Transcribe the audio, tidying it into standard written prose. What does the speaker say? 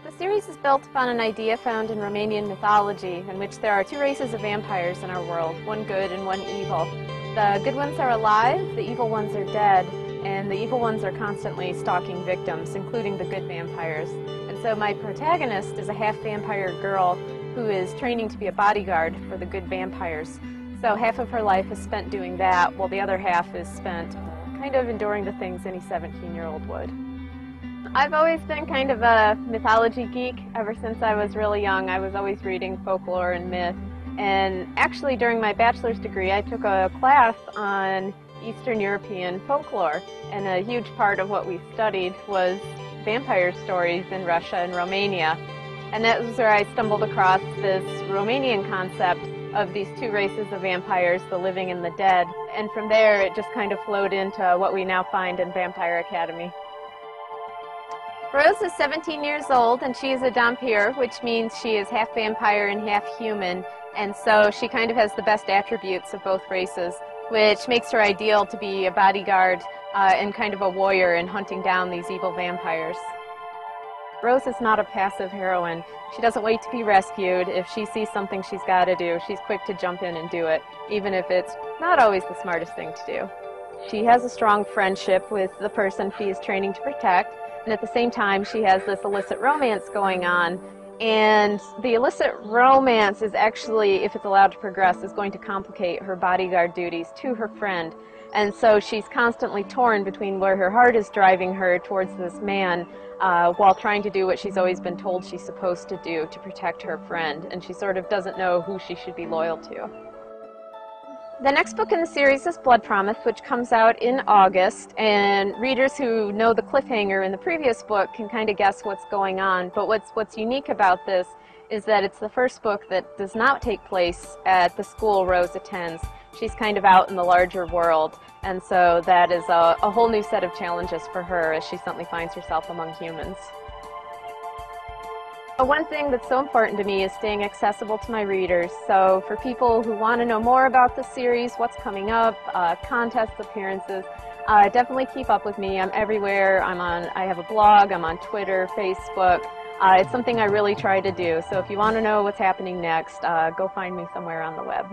The series is built upon an idea found in Romanian mythology, in which there are two races of vampires in our world, one good and one evil. The good ones are alive, the evil ones are dead, and the evil ones are constantly stalking victims, including the good vampires. And so my protagonist is a half-vampire girl who is training to be a bodyguard for the good vampires. So half of her life is spent doing that, while the other half is spent kind of enduring the things any 17-year-old would. I've always been kind of a mythology geek ever since I was really young. I was always reading folklore and myth. And actually during my bachelor's degree I took a class on Eastern European folklore, and a huge part of what we studied was vampire stories in Russia and Romania. And that was where I stumbled across this Romanian concept of these two races of vampires, the living and the dead. And from there it just kind of flowed into what we now find in Vampire Academy. Rose is 17 years old and she is a dhampir, which means she is half vampire and half human, and so she kind of has the best attributes of both races, which makes her ideal to be a bodyguard and kind of a warrior in hunting down these evil vampires. Rose is not a passive heroine. She doesn't wait to be rescued. If she sees something she's got to do, she's quick to jump in and do it, even if it's not always the smartest thing to do. She has a strong friendship with the person she is training to protect, and at the same time she has this illicit romance going on. And the illicit romance is actually, if it's allowed to progress, is going to complicate her bodyguard duties to her friend. And so she's constantly torn between where her heart is driving her towards this man while trying to do what she's always been told she's supposed to do to protect her friend. And she sort of doesn't know who she should be loyal to. The next book in the series is Blood Promise, which comes out in August, and readers who know the cliffhanger in the previous book can kind of guess what's going on. But what's unique about this is that it's the first book that does not take place at the school Rose attends. She's kind of out in the larger world, and so that is a whole new set of challenges for her as she suddenly finds herself among humans. One thing that's so important to me is staying accessible to my readers. So for people who want to know more about the series, what's coming up, contests, appearances, definitely keep up with me. I'm everywhere. I have a blog, I'm on Twitter, Facebook. It's something I really try to do. So if you want to know what's happening next, go find me somewhere on the web.